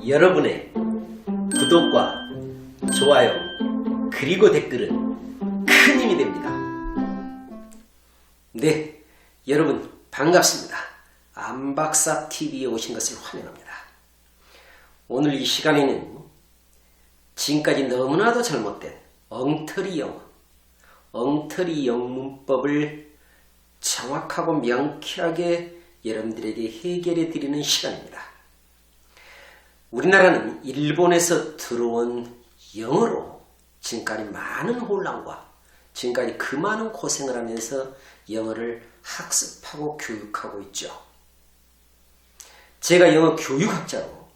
여러분의 구독과 좋아요 그리고 댓글은 큰 힘이 됩니다. 네, 여러분 반갑습니다. 안박사TV에 오신 것을 환영합니다. 오늘 이 시간에는 지금까지 너무나도 잘못된 엉터리 영어, 엉터리 영문법을 정확하고 명쾌하게 여러분들에게 해결해 드리는 시간입니다. 우리나라는 일본에서 들어온 영어로 지금까지 많은 혼란과 지금까지 그 많은 고생을 하면서 영어를 학습하고 교육하고 있죠. 제가 영어 교육학자로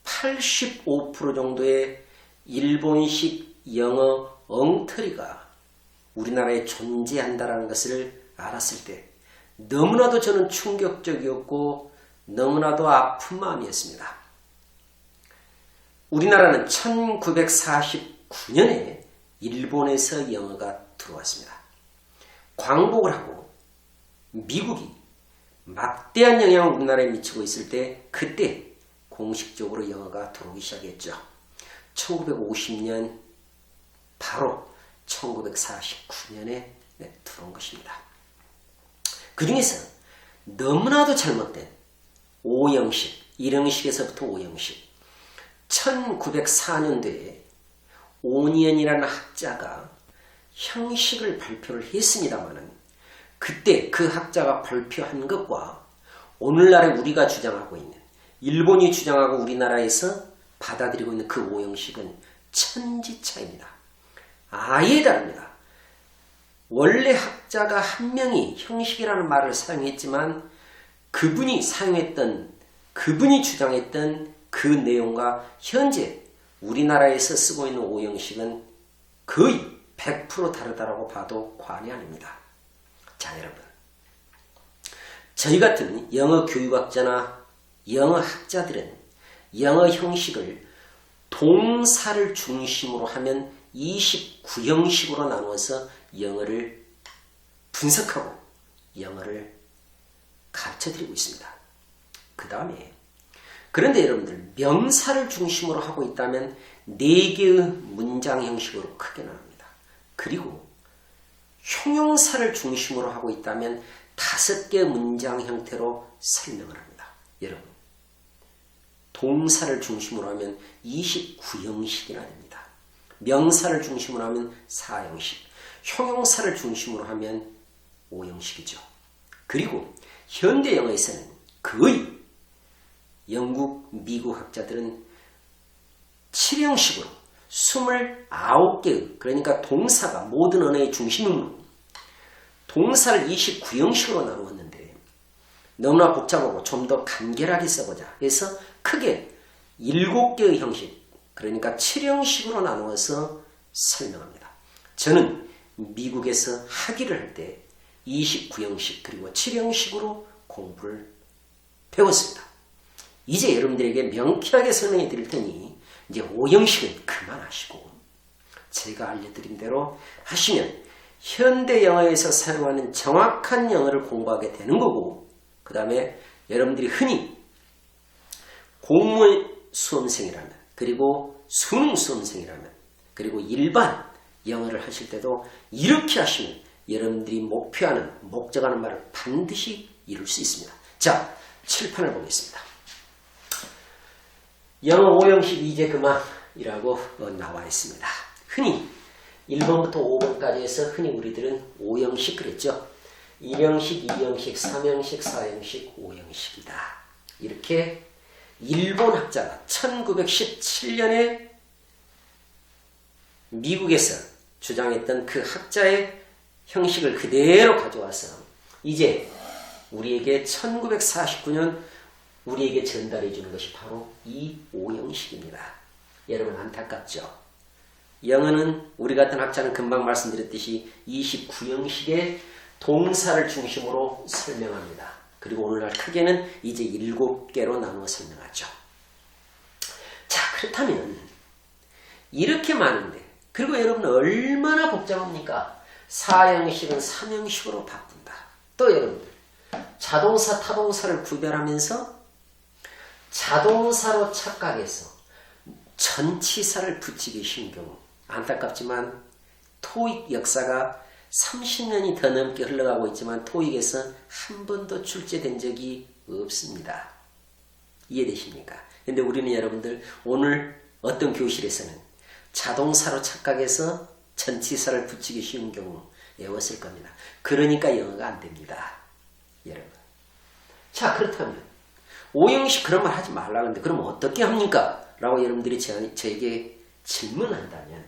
85% 정도의 일본식 영어 엉터리가 우리나라에 존재한다는 것을 알았을 때 너무나도 저는 충격적이었고 너무나도 아픈 마음이었습니다. 우리나라는 1949년에 일본에서 영어가 들어왔습니다. 광복을 하고 미국이 막대한 영향을 우리나라에 미치고 있을 때 그때 공식적으로 영어가 들어오기 시작했죠. 1950년 바로 1949년에 들어온 것입니다. 그 중에서 너무나도 잘못된 오형식, 1형식에서부터 5형식 1904년도에 오니언이라는 학자가 형식을 발표를 했습니다마는 그때 그 학자가 발표한 것과 오늘날에 우리가 주장하고 있는 일본이 주장하고 우리나라에서 받아들이고 있는 그 5형식은 천지차이입니다. 아예 다릅니다. 원래 학자가 한 명이 형식이라는 말을 사용했지만 그분이 주장했던 그 내용과 현재 우리나라에서 쓰고 있는 5형식은 거의 100% 다르다고 봐도 과언이 아닙니다. 자, 여러분. 저희 같은 영어 교육학자나 영어 학자들은 영어 형식을 동사를 중심으로 하면 29형식으로 나누어서 영어를 분석하고 영어를 가르쳐드리고 있습니다. 그 다음에 그런데 여러분들 명사를 중심으로 하고 있다면 4개의 문장 형식으로 크게 나눕니다. 그리고 형용사를 중심으로 하고 있다면 5개의 문장 형태로 설명을 합니다. 여러분 동사를 중심으로 하면 29형식이나 됩니다. 명사를 중심으로 하면 4형식, 형용사를 중심으로 하면 5형식이죠. 그리고 현대 영어에서는 거의 영국, 미국 학자들은 7형식으로 29개의 그러니까 동사가 모든 언어의 중심으로 동사를 29형식으로 나누었는데 너무나 복잡하고 좀 더 간결하게 써보자 해서 크게 7개의 형식 그러니까 7형식으로 나누어서 설명합니다. 저는 미국에서 학위를 할 때 29형식 그리고 7형식으로 공부를 배웠습니다. 이제 여러분들에게 명쾌하게 설명해 드릴 테니 이제 5형식은 그만하시고 제가 알려드린 대로 하시면 현대 영어에서 사용하는 정확한 영어를 공부하게 되는 거고 그 다음에 여러분들이 흔히 공무원 수험생이라면 그리고 수능 수험생이라면 그리고 일반 영어를 하실 때도 이렇게 하시면 여러분들이 목표하는 목적하는 말을 반드시 이룰 수 있습니다. 자, 칠판을 보겠습니다. 영어 5형식 이제 그만이라고 나와 있습니다. 흔히 1번부터 5번까지 해서 흔히 우리들은 5형식 그랬죠. 1형식, 2형식, 3형식, 4형식, 5형식이다. 이렇게 일본 학자가 1917년에 미국에서 주장했던 그 학자의 형식을 그대로 가져와서 이제 우리에게 1949년 우리에게 전달해 주는 것이 바로 이 5형식입니다. 여러분 안타깝죠? 영어는 우리 같은 학자는 금방 말씀드렸듯이 29형식의 동사를 중심으로 설명합니다. 그리고 오늘날 크게는 이제 7개로 나누어 설명하죠. 자, 그렇다면 이렇게 많은데 그리고 여러분 얼마나 복잡합니까? 4형식은 3형식으로 바꾼다. 또 여러분들 자동사, 타동사를 구별하면서 자동사로 착각해서 전치사를 붙이기 쉬운 경우, 안타깝지만 토익 역사가 30년이 더 넘게 흘러가고 있지만 토익에서 한 번도 출제된 적이 없습니다. 이해되십니까? 근데 우리는 여러분들 오늘 어떤 교실에서는 자동사로 착각해서 전치사를 붙이기 쉬운 경우 외웠을 겁니다. 그러니까 영어가 안 됩니다. 여러분. 자, 그렇다면 오형식 그런 말 하지 말라는데 그럼 어떻게 합니까? 라고 여러분들이 저에게 질문한다면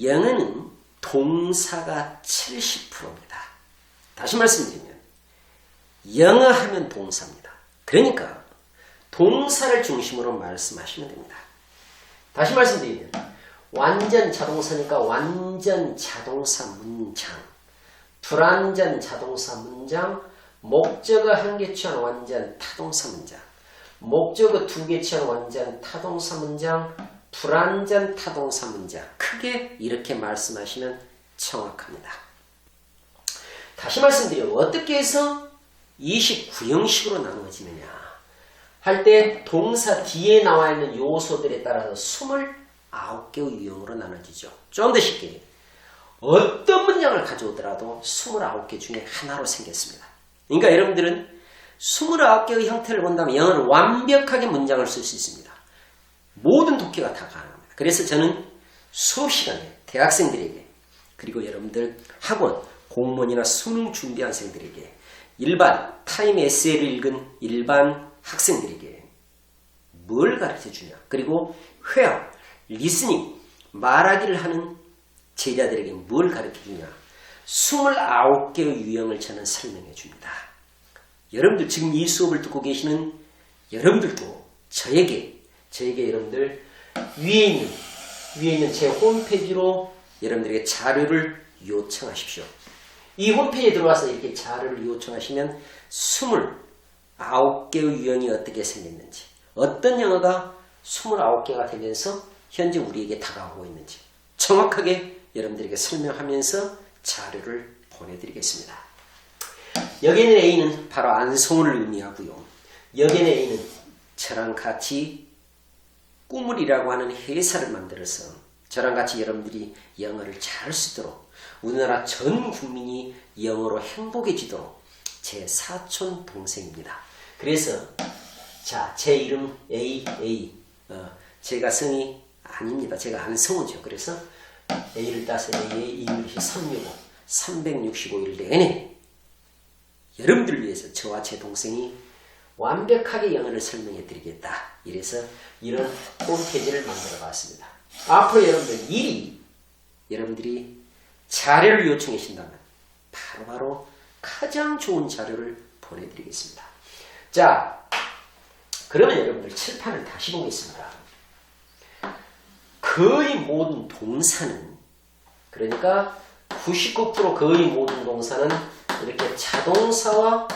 영어는 동사가 70%입니다. 다시 말씀드리면 영어 하면 동사입니다. 그러니까 동사를 중심으로 말씀하시면 됩니다. 다시 말씀드리면 완전 자동사니까 완전 자동사 문장, 불완전 자동사 문장, 목적어 한 개 취한 완전 타동사 문장, 목적어 두 개 취한 완전 타동사 문장, 불완전 타동사 문장. 크게 이렇게 말씀하시면 정확합니다. 다시 말씀드리면 어떻게 해서 29형식으로 나누어지느냐 할 때 동사 뒤에 나와 있는 요소들에 따라서 29개의 유형으로 나눠지죠. 좀 더 쉽게 어떤 문장을 가져오더라도 29개 중에 하나로 생겼습니다. 그러니까 여러분들은 29개의 형태를 본다면 영어는 완벽하게 문장을 쓸 수 있습니다. 모든 독해가 다 가능합니다. 그래서 저는 수업 시간에 대학생들에게 그리고 여러분들 학원, 공무원이나 수능 준비한 학생들에게 일반 타임 에세이를 읽은 일반 학생들에게 뭘 가르쳐 주냐, 그리고 회화, 리스닝, 말하기를 하는 제자들에게 뭘 가르쳐 주냐, 29개의 유형을 저는 설명해 줍니다. 여러분들 지금 이 수업을 듣고 계시는 여러분들도 저에게 여러분들 위에 있는 제 홈페이지로 여러분들에게 자료를 요청하십시오. 이 홈페이지에 들어와서 이렇게 자료를 요청하시면 29개의 유형이 어떻게 생겼는지, 어떤 영어가 29개가 되면서 현재 우리에게 다가오고 있는지 정확하게 여러분들에게 설명하면서 자료를 보내드리겠습니다. 여기 있는 A는 바로 안성훈을 의미하고요. 여기 있는 A는 저랑 같이 꾸물이라고 하는 회사를 만들어서 저랑 같이 여러분들이 영어를 잘 쓰도록, 우리나라 전 국민이 영어로 행복해지도록 제 사촌 동생입니다. 그래서 자, 제 이름 A, 제가 성이 아닙니다. 제가 안성우죠. 그래서 A를 따서 A의 이름이 365일 내내 여러분들을 위해서 저와 제 동생이 완벽하게 영어를 설명해 드리겠다. 이래서 이런 홈페이지를 만들어 봤습니다. 앞으로 여러분들이 자료를 요청해 주신다면 바로바로 가장 좋은 자료를 보내드리겠습니다. 자, 그러면 여러분들 칠판을 다시 보겠습니다. 거의 모든 동사는, 그러니까 99% 거의 모든 동사는 이렇게 자동사와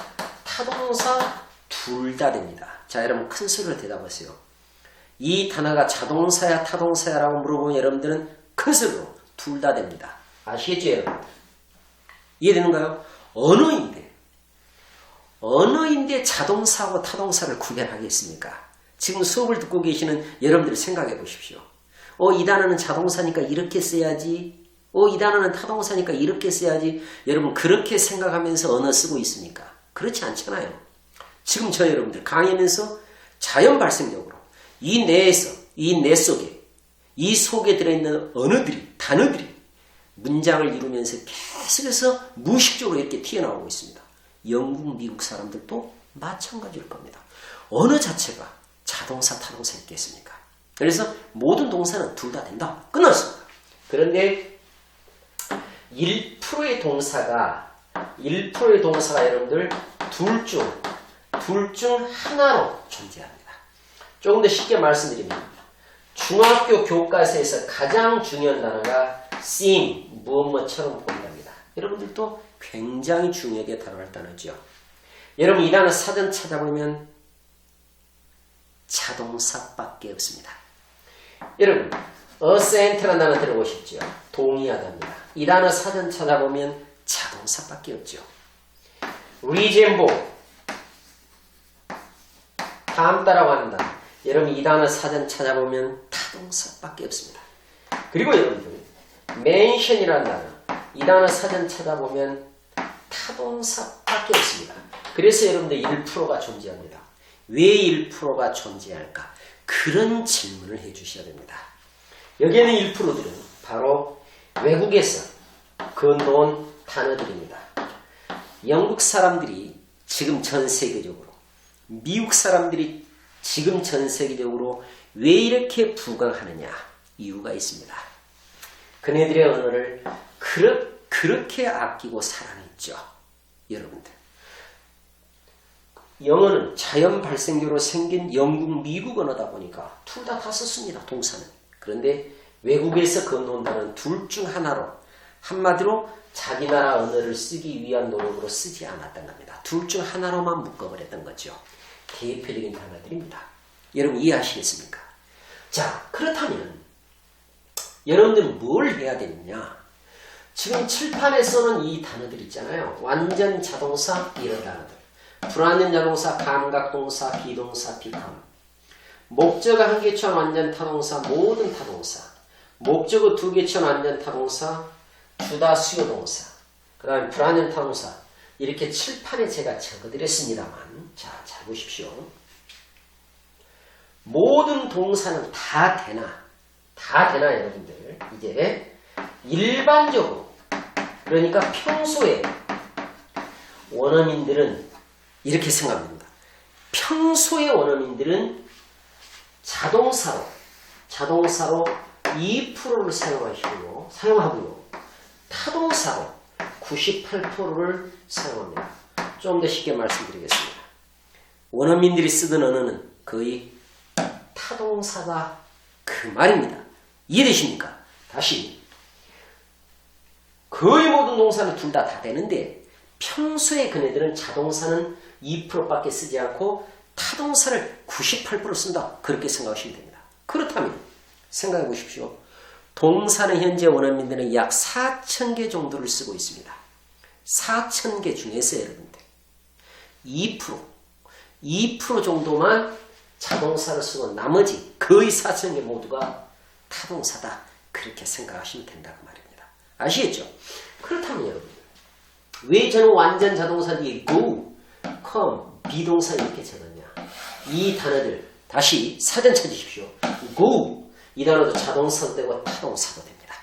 타동사 둘 다 됩니다. 자, 여러분 큰 소리로 대답하세요. 이 단어가 자동사야 타동사야 라고 물어보면 여러분들은 큰 소리로 둘 다 됩니다. 아시겠죠, 여러분? 이해되는가요? 언어인데 자동사하고 타동사를 구별하겠습니까? 지금 수업을 듣고 계시는 여러분들 생각해 보십시오. 이 단어는 자동사니까 이렇게 써야지. 이 단어는 타동사니까 이렇게 써야지. 여러분 그렇게 생각하면서 언어 쓰고 있습니까? 그렇지 않잖아요. 지금 저 여러분들 강의하면서 자연 발생적으로 이 내 속에, 이 속에 들어있는 단어들이 문장을 이루면서 계속해서 무의식적으로 이렇게 튀어나오고 있습니다. 영국, 미국 사람들도 마찬가지일 겁니다. 언어 자체가 자동사, 타동사 있겠습니까? 그래서 모든 동사는 둘 다 된다. 끝났습니다. 그런데 1%의 동사가 여러분들 둘 중 하나로 존재합니다. 조금 더 쉽게 말씀드리면 중학교 교과서에서 가장 중요한 단어가 seem, 무엇처럼 보인답니다. 여러분들도 굉장히 중요하게 다뤄할 단어죠. 여러분 이 단어 사전 찾아보면 자동사밖에 없습니다. 여러분 assent라는 단어 들어보셨죠? 동의하답니다. 이 단어 사전 찾아보면 자동사밖에 없죠. resemble, 닮다라고 하는 단어. 여러분 이 단어 사전 찾아보면 타동사밖에 없습니다. 그리고 여러분들 mention이라는 단어. 이 단어 사전 찾아보면 타동사밖에 없습니다. 그래서 여러분들 1%가 존재합니다. 왜 1%가 존재할까? 그런 질문을 해주셔야 됩니다. 여기에는 1%들은 바로 외국에서 건너온 단어들입니다. 영국 사람들이 지금 전 세계적으로, 미국 사람들이 지금 전 세계적으로 왜 이렇게 부강하느냐? 이유가 있습니다. 그네들의 언어를 그렇게 아끼고 사랑했죠. 여러분들. 영어는 자연 발생계로 생긴 영국, 미국 언어다 보니까 둘 다 썼습니다. 동사는. 그런데 외국에서 건너온다는 둘 중 하나로 한마디로 자기 나라 언어를 쓰기 위한 노력으로 쓰지 않았던 겁니다. 둘 중 하나로만 묶어버렸던 거죠. 대표적인 단어들입니다. 여러분 이해하시겠습니까? 자, 그렇다면 여러분들은 뭘 해야 되느냐? 지금 칠판에서는 이 단어들 있잖아요. 완전 자동사 이런 단어들. 불완전 자동사, 감각동사, 비동사, become. 목적어 한 개 취한 완전 타동사, 모든 타동사. 목적어 두 개 취한 완전 타동사, 주다 수요 동사. 그 다음에 불완전 타동사. 이렇게 칠판에 제가 적어드렸습니다만, 자, 잘 보십시오. 모든 동사는 다 되나 여러분들. 이제 일반적으로, 그러니까 평소에 원어민들은 이렇게 생각합니다. 평소의 원어민들은 자동사로 2%를 사용하고요. 타동사로 98%를 사용합니다. 좀 더 쉽게 말씀드리겠습니다. 원어민들이 쓰던 언어는 거의 타동사가 그 말입니다. 이해되십니까? 다시. 거의 모든 동사는 둘 다 되는데 평소에 그네들은 자동사는 2%밖에 쓰지 않고 타동사를 98% 쓴다. 그렇게 생각하시면 됩니다. 그렇다면 생각해 보십시오. 동사는 현재 원어민들은 약 4,000개 정도를 쓰고 있습니다. 4,000개 중에서 여러분들 2% 정도만 자동사를 쓰고 나머지 거의 4,000개 모두가 타동사다. 그렇게 생각하시면 된다고 말입니다. 아시겠죠? 그렇다면 여러분들 왜 저는 완전 자동사 뒤에 go, come, 비동사 이렇게 적었냐? 이 단어들 다시 사전 찾으십시오. go 이 단어도 자동사도 되고 타동사도 됩니다.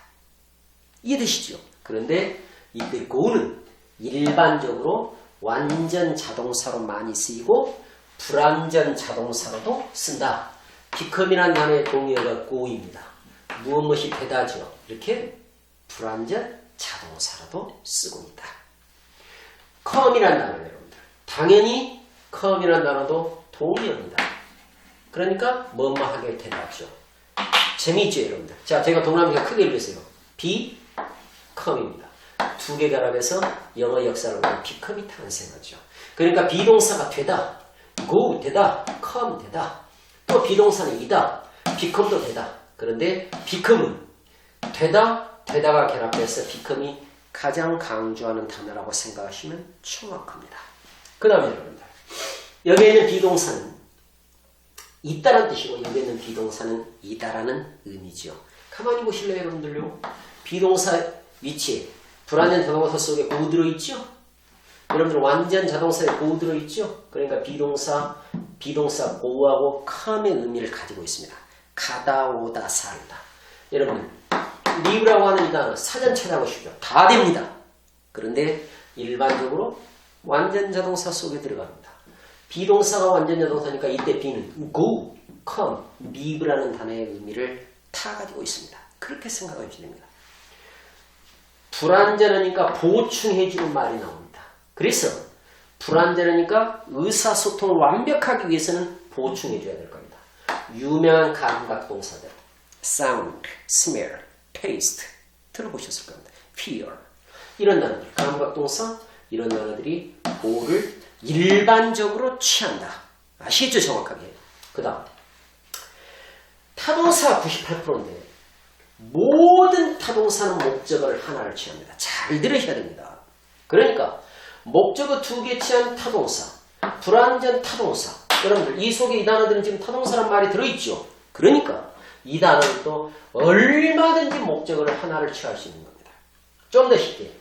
이해되시죠? 그런데 이때 go는 일반적으로 완전 자동사로 많이 쓰이고 불완전 자동사로도 쓴다. become이라는 단어의 동의어가 go입니다. 무엇이 되다죠. 이렇게 불완전 자동사로도 쓰고 있다. come이라는 단어 여러분들. 당연히 come이라는 단어도 동의어입니다. 그러니까 뭐뭐 하게 되다죠. 재미있죠 여러분들. 자, 제가 동남아시아 크게 읽으세요. become입니다. 두 개 결합해서 영어 역사를 보면 become이 탄생하죠. 그러니까 비동사가 되다, go 되다, come 되다. 또 비동사는 이다, become도 되다. 그런데 become은 되다가 결합해서 become이 가장 강조하는 단어라고 생각하시면 정확합니다. 그 다음에 여러분들 여기에 있는 비동사는 있다라는 뜻이고 여기에 있는 비동사는 이다라는 의미죠. 가만히 보실래요 여러분들요? 비동사 위치에 불완전 자동사 속에 go 들어있죠? 여러분들 완전 자동사에 go 들어있죠? 그러니까 비동사 go하고 come의 의미를 가지고 있습니다. 가다 오다 살다. 여러분 live라고 하는 이 단어 사전 찾아보십시오. 다 됩니다. 그런데 일반적으로 완전 자동사 속에 들어갑니다. 비동사가 완전 자동사니까 이때 B는 go, come, live라는 단어의 의미를 다 가지고 있습니다. 그렇게 생각하시면 됩니다. 불완전하니까 보충해주는 말이 나옵니다. 그래서 불완전하니까 의사소통을 완벽하기 위해서는 보충해줘야 될 겁니다. 유명한 감각 동사들 sound, smell, taste 들어보셨을 겁니다. feel 이런 단어들 감각 동사 이런 단어들이 보를 일반적으로 취한다. 아시겠죠 정확하게. 그 다음 타동사가 98%인데 모든 타동사는 목적어를 하나를 취합니다. 잘 들으셔야 됩니다. 그러니까 목적어 두 개 취한 타동사, 불완전 타동사, 여러분들 이 속에 이 단어들은 지금 타동사란 말이 들어있죠. 그러니까 이 단어는 또 얼마든지 목적어를 하나를 취할 수 있는 겁니다. 좀 더 쉽게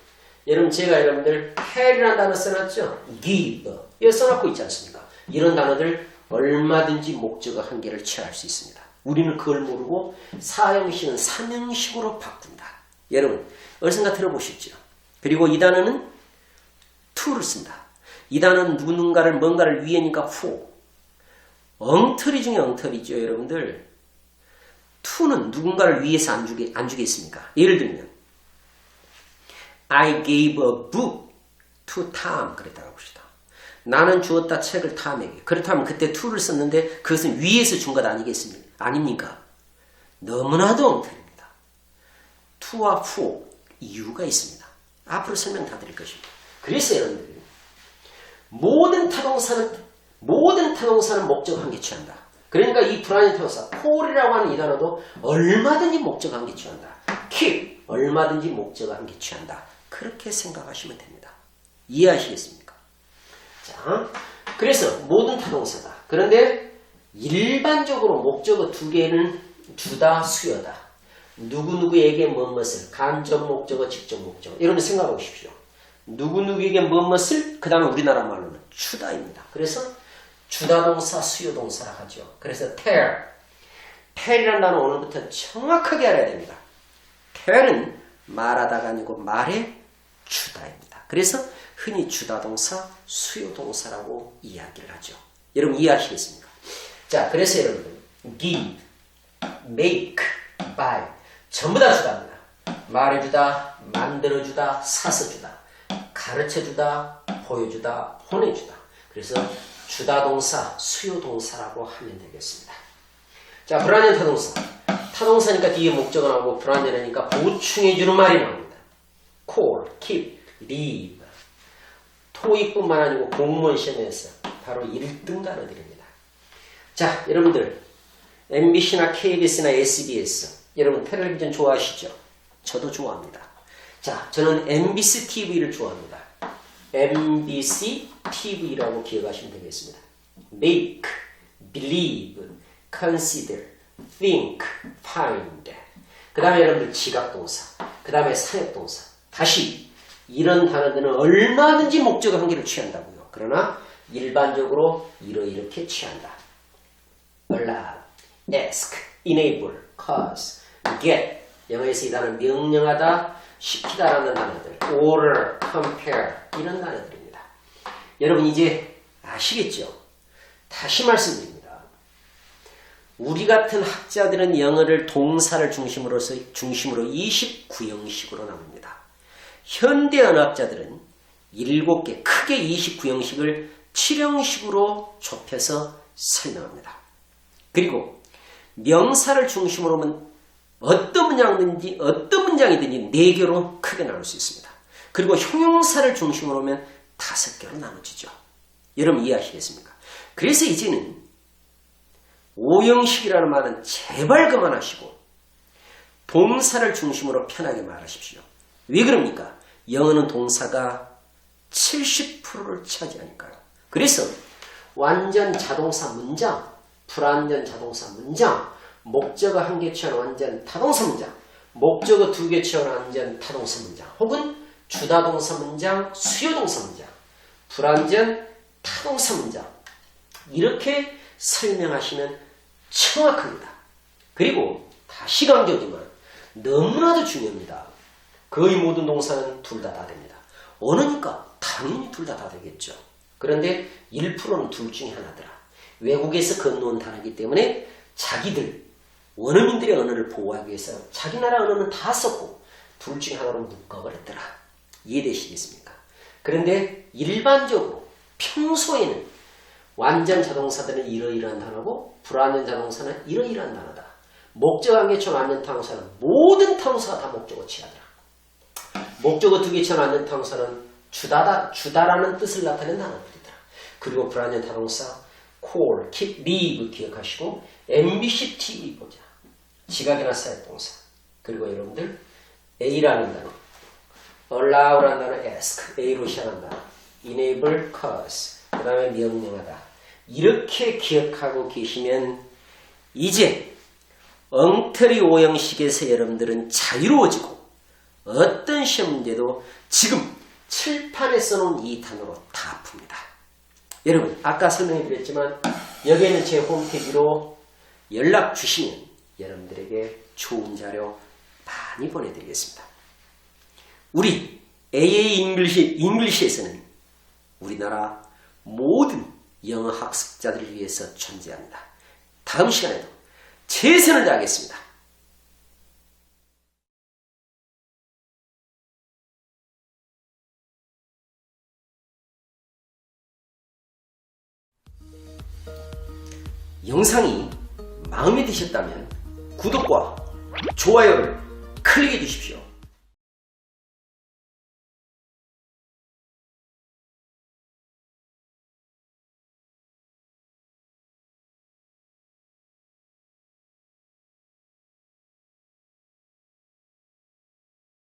여러분 제가 여러분들 have이라는 단어 써놨죠. give 이거 써놓고 있지 않습니까? 이런 단어들 얼마든지 목적어 한 개를 취할 수 있습니다. 우리는 그걸 모르고 사형식은 삼형식으로 바꾼다. 여러분 어디선가 들어보셨죠? 그리고 이 단어는 to를 쓴다. 이 단어는 누군가를 뭔가를 위해니까 for. 엉터리 중에 엉터리죠. 여러분들 to는 누군가를 위해서 안 주겠습니까? 예를 들면 I gave a book to Tom 그랬다가 봅시다. 나는 주었다 책을 탐에게. 그렇다면 그때 to를 썼는데 그것은 위에서 준 것 아니겠습니까? 아닙니까? 너무나도 엉터리입니다. to와 for 이유가 있습니다. 앞으로 설명 다 드릴 것입니다. 그래서 여러분들 모든 타동사는 목적 한 개 취한다. 그러니까 이 불안한 타동사 for이라고 하는 이 단어도 얼마든지 목적 한 개 취한다. keep 얼마든지 목적 한 개 취한다. 그렇게 생각하시면 됩니다. 이해하시겠습니까? 자, 그래서 모든 타동사다. 그런데 일반적으로 목적어 두 개는 주다, 수여다. 누구누구에게 무엇을 간접 목적어, 직접 목적어. 여러분 생각해 보십시오. 누구누구에게 무엇을 그 다음에 우리나라 말로는 주다입니다. 그래서 주다동사, 수요동사라 하죠. 그래서 tell이라는 단어 오늘부터 정확하게 알아야 됩니다. tell은 말하다가 아니고 말의 주다입니다. 그래서 흔히 주다동사, 수요동사라고 이야기를 하죠. 여러분 이해하시겠습니까? 자, 그래서 여러분 give, make, buy 전부 다 주다입니다. 말해주다, 만들어주다, 사서주다, 가르쳐주다, 보여주다, 보내주다. 그래서 주다동사, 수요동사라고 하면 되겠습니다. 자, 불완전 타동사. 타동사니까 뒤에 목적어 나오고 불완전하니까 보충해주는 말이 나옵니다. call, keep, leave. 토익뿐만 아니고 공무원 시험에서 바로 1등 단어들입니다. 자, 여러분들 MBC나 KBS나 SBS 여러분 텔레비전 좋아하시죠? 저도 좋아합니다. 자, 저는 MBC TV를 좋아합니다. MBC TV라고 기억하시면 되겠습니다. Make, believe, consider, think, find. 그 다음에 여러분들 지각동사, 그 다음에 사역동사. 다시 이런 단어들은 얼마든지 목적어 한 개를 취한다고요. 그러나 일반적으로 이렇게 취한다. allow, ask, enable, cause, get. 영어에서 이 단어는 명령하다, 시키다라는 단어들. order, compare 이런 단어들입니다. 여러분 이제 아시겠죠? 다시 말씀드립니다. 우리 같은 학자들은 영어를 동사를 중심으로 29형식으로 나눕니다. 현대 언어학자들은 7개 크게 29형식을 7형식으로 좁혀서 설명합니다. 그리고 명사를 중심으로 하면 어떤 문장이든지 4개로 크게 나눌 수 있습니다. 그리고 형용사를 중심으로 하면 5개로 나눠지죠. 여러분 이해하시겠습니까? 그래서 이제는 5형식이라는 말은 제발 그만하시고 동사를 중심으로 편하게 말하십시오. 왜 그럽니까? 영어는 동사가 70%를 차지하니까요. 그래서 완전 자동사 문장, 불완전 자동사 문장, 목적어 한 개 취한 완전 타동사 문장, 목적어 2개 취한 완전 타동사 문장, 혹은 주다동사 문장, 수요동사 문장, 불완전 타동사 문장 이렇게 설명하시면 정확합니다. 그리고 다시 강조하지만 너무나도 중요합니다. 거의 모든 동사는 둘 다 됩니다. 언어니까 당연히 둘 다 되겠죠. 그런데 1%는 둘 중에 하나더라. 외국에서 건너온 단어이기 때문에 자기들 원어민들의 언어를 보호하기 위해서 자기 나라 언어는 다 썼고 둘 중에 하나로 묶어버렸더라. 이해되시겠습니까? 그런데 일반적으로 평소에는 완전 자동사들은 이러이러한 단어고 불완전 자동사는 이러이러한 단어다. 목적어 한 개 취한 완전 타동사는 모든 타동사가 다 목적어 취하더라. 목적어 2개 취한 완전 타동사는 주다라는 뜻을 나타낸 단어들이더라. 그리고 불완전 타동사 call, keep, leave 기억하시고 MBC TV 보자. 지각이나 사역동사. 그리고 여러분들 A라는 단어, allow라는 단어 ask, A로 시작한 단어, enable, cause, 그 다음에 명령하다, 이렇게 기억하고 계시면 이제 엉터리 오형식에서 여러분들은 자유로워지고 어떤 시험 문제도 지금 칠판에 써놓은 이 단어로 다 풉니다. 여러분 아까 설명해 드렸지만 여기에는 제 홈페이지로 연락 주시면 여러분들에게 좋은 자료 많이 보내드리겠습니다. 우리 AA 잉글리시에서는 우리나라 모든 영어 학습자들을 위해서 존재합니다. 다음 시간에도 최선을 다하겠습니다. 영상이 마음에 드셨다면 구독과 좋아요를 클릭해 주십시오.